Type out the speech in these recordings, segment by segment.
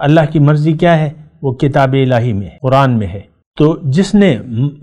اللہ کی مرضی کیا ہے؟ وہ کتاب الہی میں ہے، قرآن میں ہے۔ تو جس نے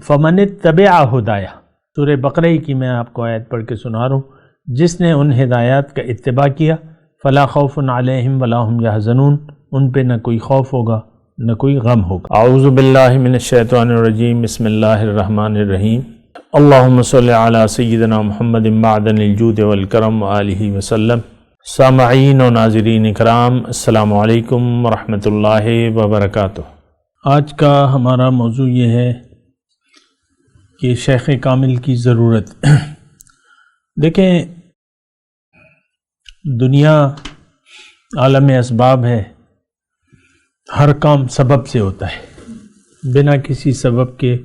فمن اتبع ہدایا، سورہ بقرہ کی میں آپ کو آیت پڑھ کے سنا رہا ہوں، جس نے ان ہدایات کا اتباع کیا فلا خوف علیہم ولا هم یحزنون، ان پہ نہ کوئی خوف ہوگا نہ کوئی غم ہوگا۔ اعوذ باللہ من الشیطان الرجیم، بسم اللہ الرحمن الرحیم۔ اللہم صلی علی سیدنا محمد معدن الجود والکرم وآلہ وسلم۔ سامعین و ناظرین اکرام، السلام علیکم ورحمۃ اللہ وبرکاتہ۔ آج کا ہمارا موضوع یہ ہے کہ شیخ کامل کی ضرورت۔ دیکھیں، دنیا عالم اسباب ہے، ہر کام سبب سے ہوتا ہے، بنا کسی سبب کے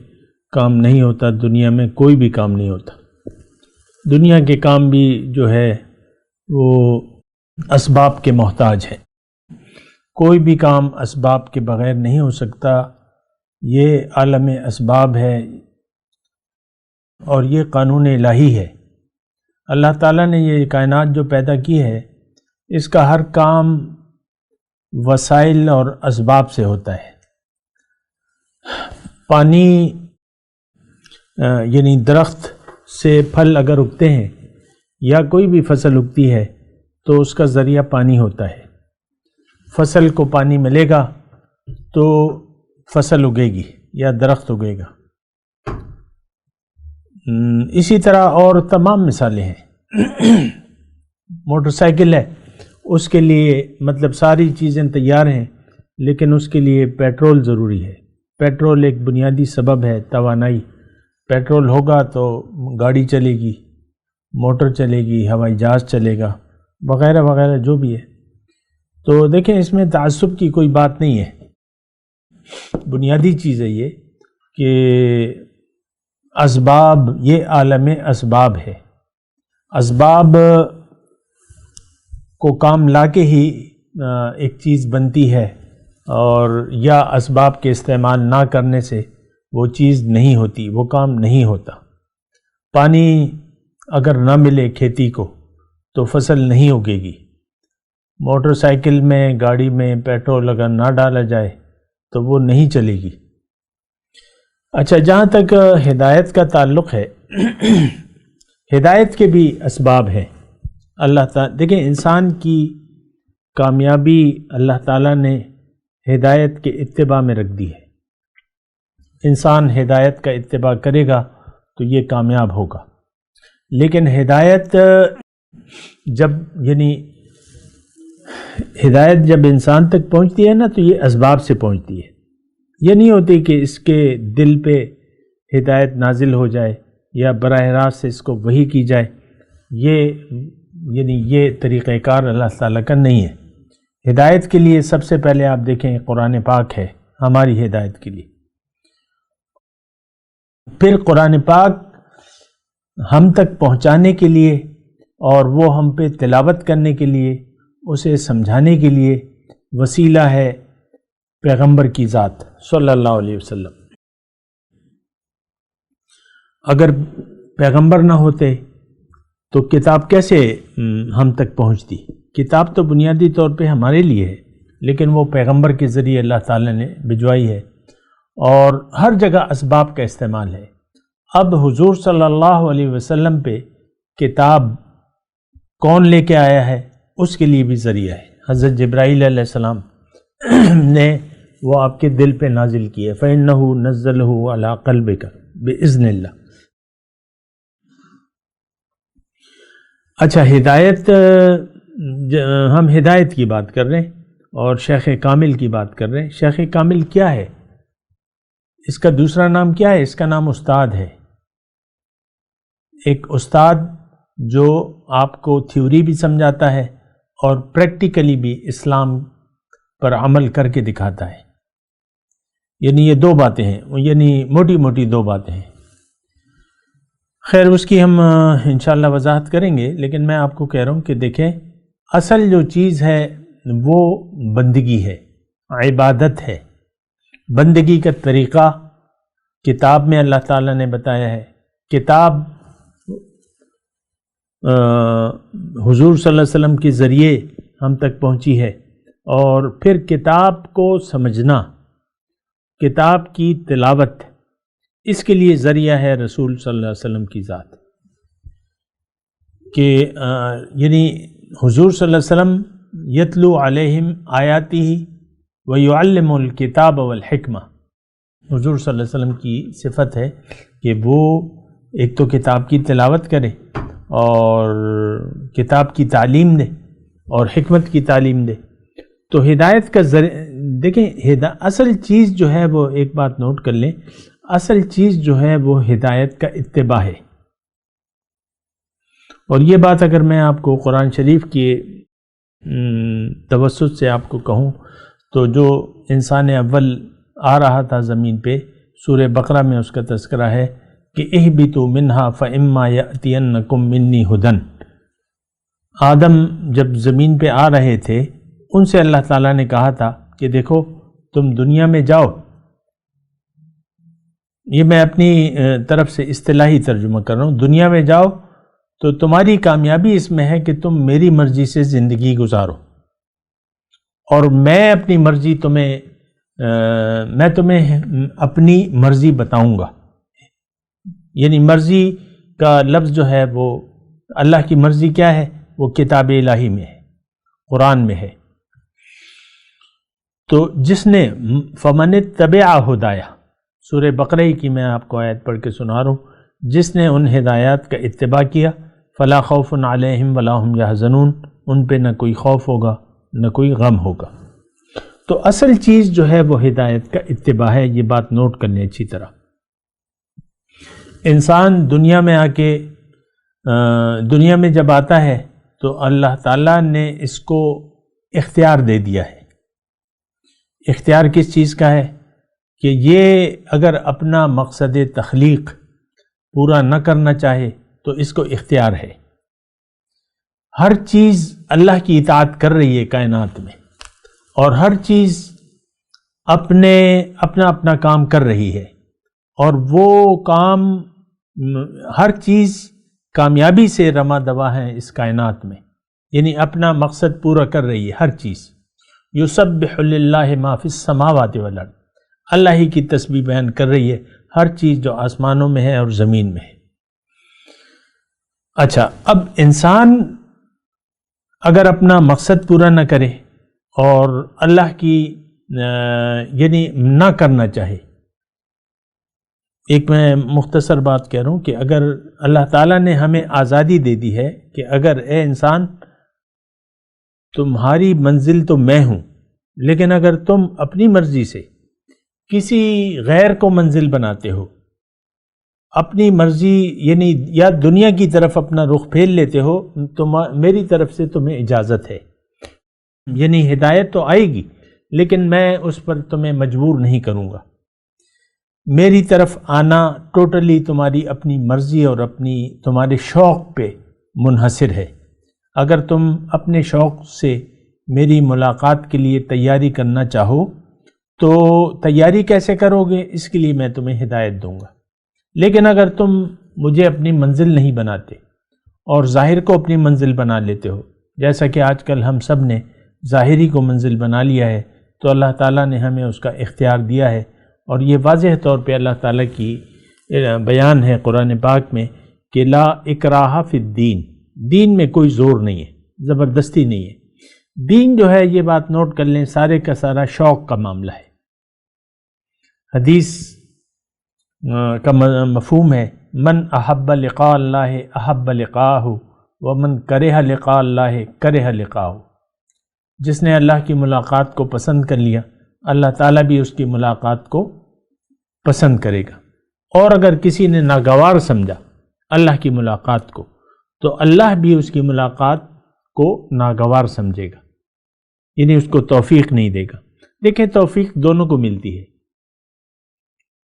کام نہیں ہوتا۔ دنیا میں کوئی بھی کام نہیں ہوتا۔ دنیا کے کام بھی جو ہے وہ اسباب کے محتاج ہے، کوئی بھی کام اسباب کے بغیر نہیں ہو سکتا۔ یہ عالم اسباب ہے اور یہ قانون الہی ہے۔ اللہ تعالیٰ نے یہ کائنات جو پیدا کی ہے، اس کا ہر کام وسائل اور اسباب سے ہوتا ہے۔ پانی یعنی درخت سے پھل اگر اگتے ہیں یا کوئی بھی فصل اگتی ہے تو اس کا ذریعہ پانی ہوتا ہے۔ فصل کو پانی ملے گا تو فصل اگے گی یا درخت اگے گا۔ اسی طرح اور تمام مثالیں ہیں۔ موٹر سائیکل ہے، اس کے لیے مطلب ساری چیزیں تیار ہیں، لیکن اس کے لیے پیٹرول ضروری ہے۔ پیٹرول ایک بنیادی سبب ہے، توانائی۔ پیٹرول ہوگا تو گاڑی چلے گی، موٹر چلے گی، ہوائی جہاز چلے گا، وغیرہ وغیرہ جو بھی ہے۔ تو دیکھیں، اس میں تعصب کی کوئی بات نہیں ہے۔ بنیادی چیز ہے یہ کہ اسباب، یہ عالم اسباب ہے۔ اسباب کو کام لا کے ہی ایک چیز بنتی ہے، اور یا اسباب کے استعمال نہ کرنے سے وہ چیز نہیں ہوتی، وہ کام نہیں ہوتا۔ پانی اگر نہ ملے کھیتی کو تو فصل نہیں اگے گی۔ موٹر سائیکل میں، گاڑی میں پیٹرول اگر نہ ڈالا جائے تو وہ نہیں چلے گی۔ اچھا، جہاں تک ہدایت کا تعلق ہے، ہدایت کے بھی اسباب ہیں۔ اللہ تعالیٰ دیکھیں، انسان کی کامیابی اللہ تعالیٰ نے ہدایت کے اتباع میں رکھ دی ہے۔ انسان ہدایت کا اتباع کرے گا تو یہ کامیاب ہوگا۔ لیکن ہدایت جب انسان تک پہنچتی ہے نا، تو یہ اسباب سے پہنچتی ہے۔ یہ نہیں ہوتی کہ اس کے دل پہ ہدایت نازل ہو جائے یا براہ راست سے اس کو وحی کی جائے۔ یہ طریقہ کار اللہ تعالیٰ کا نہیں ہے۔ ہدایت کے لیے سب سے پہلے آپ دیکھیں، قرآن پاک ہے ہماری ہدایت کے لیے۔ پھر قرآن پاک ہم تک پہنچانے کے لیے اور وہ ہم پہ تلاوت کرنے کے لیے، اسے سمجھانے کے لیے وسیلہ ہے پیغمبر کی ذات صلی اللہ علیہ وسلم۔ اگر پیغمبر نہ ہوتے تو کتاب کیسے ہم تک پہنچتی؟ کتاب تو بنیادی طور پہ ہمارے لیے ہے، لیکن وہ پیغمبر کے ذریعے اللہ تعالیٰ نے بھجوائی ہے، اور ہر جگہ اسباب کا استعمال ہے۔ اب حضور صلی اللہ علیہ وسلم پہ کتاب کون لے کے آیا ہے؟ اس کے لیے بھی ذریعہ ہے۔ حضرت جبرائیل علیہ السلام نے وہ آپ کے دل پہ نازل کی ہے۔ فَإِنَّهُ نَزَّلَهُ عَلَىٰ قَلْبِكَ بِإِذْنِ اللَّهِ۔ اچھا، ہدایت، ہم ہدایت کی بات کر رہے ہیں اور شیخ کامل کی بات کر رہے ہیں۔ شیخ کامل کیا ہے؟ اس کا دوسرا نام کیا ہے؟ اس کا نام استاد ہے۔ ایک استاد جو آپ کو تھیوری بھی سمجھاتا ہے اور پریکٹیکلی بھی اسلام پر عمل کر کے دکھاتا ہے۔ یعنی یہ دو باتیں ہیں، یعنی موٹی موٹی دو باتیں ہیں۔ خیر، اس کی ہم انشاءاللہ وضاحت کریں گے، لیکن میں آپ کو کہہ رہا ہوں کہ دیکھیں، اصل جو چیز ہے وہ بندگی ہے، عبادت ہے۔ بندگی کا طریقہ کتاب میں اللہ تعالیٰ نے بتایا ہے۔ کتاب حضور صلی اللہ علیہ وسلم کے ذریعے ہم تک پہنچی ہے، اور پھر کتاب کو سمجھنا، کتاب کی تلاوت، اس کے لیے ذریعہ ہے رسول صلی اللہ علیہ وسلم کی ذات، کہ یعنی حضور صلی اللہ علیہ وسلم یتلو علیہم آیاتہ ویعلم الکتاب والحکمہ، حضور صلی اللہ علیہ وسلم کی صفت ہے کہ وہ ایک تو کتاب کی تلاوت کرے اور کتاب کی تعلیم دے اور حکمت کی تعلیم دے۔ تو ہدایت کا دیکھیں اصل چیز جو ہے وہ، ایک بات نوٹ کر لیں، اصل چیز جو ہے وہ ہدایت کا اتباع ہے۔ اور یہ بات اگر میں آپ کو قرآن شریف کے توسط سے آپ کو کہوں تو جو انسان اول آ رہا تھا زمین پہ، سورہ بقرہ میں اس کا تذکرہ ہے کہ اہبطوا منہا فاما یأتینکم منی ھدی۔ آدم جب زمین پہ آ رہے تھے، ان سے اللہ تعالیٰ نے کہا تھا کہ دیکھو تم دنیا میں جاؤ، یہ میں اپنی طرف سے اصطلاحی ترجمہ کر رہا ہوں، دنیا میں جاؤ تو تمہاری کامیابی اس میں ہے کہ تم میری مرضی سے زندگی گزارو، اور میں اپنی مرضی میں تمہیں اپنی مرضی بتاؤں گا۔ یعنی مرضی کا لفظ جو ہے وہ، اللہ کی مرضی کیا ہے؟ وہ کتاب الہی میں ہے، قرآن میں ہے۔ تو جس نے فمن اتبع ہدایا، سورہ بقرہ کی میں آپ کو آیت پڑھ کے سنا رہا ہوں، جس نے ان ہدایات کا اتباع کیا، فلا خوف علیہم ولا هم یحزنون، ان پہ نہ کوئی خوف ہوگا نہ کوئی غم ہوگا۔ تو اصل چیز جو ہے وہ ہدایت کا اتباع ہے، یہ بات نوٹ کر لیں اچھی طرح۔ انسان دنیا میں آ کے دنیا میں جب آتا ہے تو اللہ تعالیٰ نے اس کو اختیار دے دیا ہے۔ اختیار کس چیز کا ہے؟ کہ یہ اگر اپنا مقصد تخلیق پورا نہ کرنا چاہے تو اس کو اختیار ہے۔ ہر چیز اللہ کی اطاعت کر رہی ہے کائنات میں، اور ہر چیز اپنا کام کر رہی ہے، اور وہ کام ہر چیز کامیابی سے رواں دوا ہے اس کائنات میں، یعنی اپنا مقصد پورا کر رہی ہے ہر چیز۔ یسبح للہ ما فی السماوات والارض، اللہ ہی کی تسبیح بیان کر رہی ہے ہر چیز جو آسمانوں میں ہے اور زمین میں ہے۔ اچھا، اب انسان اگر اپنا مقصد پورا نہ کرے اور اللہ کی یعنی نہ کرنا چاہے، ایک میں مختصر بات کہہ رہا ہوں کہ اگر اللہ تعالیٰ نے ہمیں آزادی دے دی ہے کہ اگر اے انسان تمہاری منزل تو میں ہوں، لیکن اگر تم اپنی مرضی سے کسی غیر کو منزل بناتے ہو، اپنی مرضی یعنی یا دنیا کی طرف اپنا رخ پھیر لیتے ہو، تو میری طرف سے تمہیں اجازت ہے، یعنی ہدایت تو آئے گی لیکن میں اس پر تمہیں مجبور نہیں کروں گا۔ میری طرف آنا ٹوٹلی تمہاری اپنی مرضی اور تمہارے شوق پہ منحصر ہے۔ اگر تم اپنے شوق سے میری ملاقات کے لیے تیاری کرنا چاہو تو تیاری کیسے کرو گے؟ اس کے لیے میں تمہیں ہدایت دوں گا۔ لیکن اگر تم مجھے اپنی منزل نہیں بناتے اور ظاہر کو اپنی منزل بنا لیتے ہو، جیسا کہ آج کل ہم سب نے ظاہری کو منزل بنا لیا ہے، تو اللہ تعالیٰ نے ہمیں اس کا اختیار دیا ہے، اور یہ واضح طور پہ اللہ تعالیٰ کی بیان ہے قرآن پاک میں کہ لا اکراہ فی الدین، دین میں کوئی زور نہیں ہے، زبردستی نہیں ہے۔ دین جو ہے، یہ بات نوٹ کر لیں، سارے کا سارا شوق کا معاملہ ہے۔ حدیث کا مفہوم ہے من احب لقاء اللہ احب لقاءہ ومن کرہ لقاء اللہ کرہ لقاءہ۔ جس نے اللہ کی ملاقات کو پسند کر لیا، اللہ تعالیٰ بھی اس کی ملاقات کو پسند کرے گا، اور اگر کسی نے ناگوار سمجھا اللہ کی ملاقات کو تو اللہ بھی اس کی ملاقات کو ناگوار سمجھے گا، یعنی اس کو توفیق نہیں دے گا۔ دیکھیں، توفیق دونوں کو ملتی ہے۔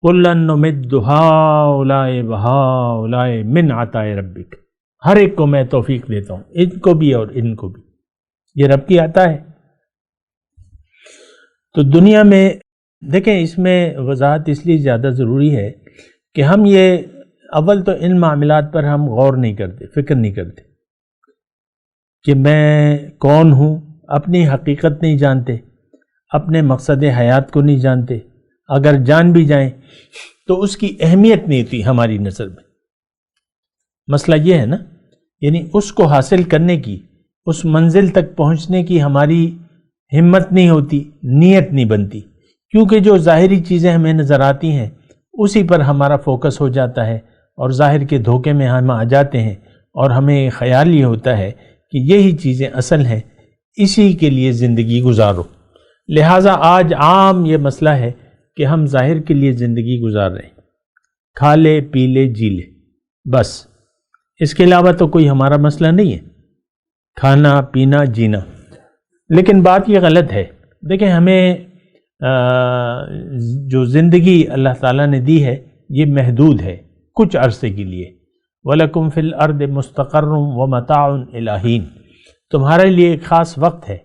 کُلًّا نُمِدُّ ہَؤُلَاءِ وَہَؤُلَاءِ مِنْ عَطَاءِ رَبِّكَ، ہر ایک کو میں توفیق دیتا ہوں، ان کو بھی اور ان کو بھی، یہ رب کی عطا ہے۔ تو دنیا میں دیکھیں، اس میں وضاحت اس لیے زیادہ ضروری ہے کہ ہم یہ اول تو ان معاملات پر ہم غور نہیں کرتے، فکر نہیں کرتے کہ میں کون ہوں اپنی حقیقت نہیں جانتے، اپنے مقصد حیات کو نہیں جانتے، اگر جان بھی جائیں تو اس کی اہمیت نہیں ہوتی ہماری نظر میں۔ مسئلہ یہ ہے نا، یعنی اس کو حاصل کرنے کی، اس منزل تک پہنچنے کی ہماری ہمت نہیں ہوتی، نیت نہیں بنتی، کیونکہ جو ظاہری چیزیں ہمیں نظر آتی ہیں اسی پر ہمارا فوکس ہو جاتا ہے، اور ظاہر کے دھوکے میں ہم آ جاتے ہیں، اور ہمیں خیال یہ ہوتا ہے کہ یہی چیزیں اصل ہیں، اسی کے لیے زندگی گزارو۔ لہٰذا آج عام یہ مسئلہ ہے کہ ہم ظاہر کے لیے زندگی گزار رہے ہیں، کھا لے پی لے جی لے، بس اس کے علاوہ تو کوئی ہمارا مسئلہ نہیں ہے، کھانا پینا جینا۔ لیکن بات یہ غلط ہے۔ دیکھیں، ہمیں جو زندگی اللہ تعالیٰ نے دی ہے یہ محدود ہے، کچھ عرصے کے لیے۔ وَلَكُمْ فِي الْأَرْضِ مُسْتَقَرٌّ وَمَتَاعٌ إِلَىٰ حِینٍ، تمہارے لیے ایک خاص وقت ہے۔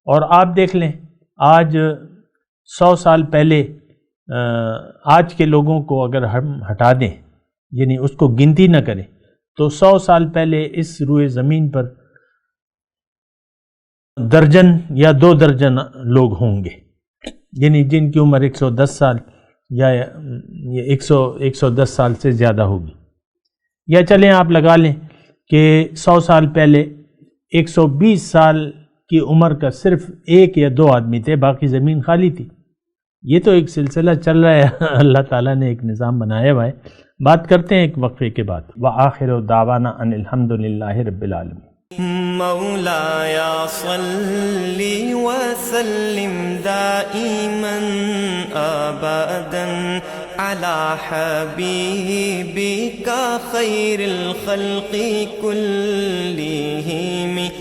اور آپ دیکھ لیں، آج 100 سال پہلے آج کے لوگوں کو اگر ہم ہٹا دیں، یعنی اس کو گنتی نہ کریں، تو 100 سال پہلے اس روئے زمین پر درجن یا 2 درجن لوگ ہوں گے، یعنی جن کی عمر 110 سال یا 110 سال سے زیادہ ہوگی۔ یا چلیں آپ لگا لیں کہ 100 سال پہلے 120 سال کی عمر کا صرف 1 یا 2 آدمی تھے، باقی زمین خالی تھی۔ یہ تو ایک سلسلہ چل رہا ہے، اللہ تعالیٰ نے ایک نظام بنایا ہوا ہے۔ بات کرتے ہیں ایک وقفے کے بعد۔ وآخر دعوانا ان الحمد للہ رب العالمین۔ مولاي صل وسلم دائما ابدا على حبيبك خير الخلق كلهم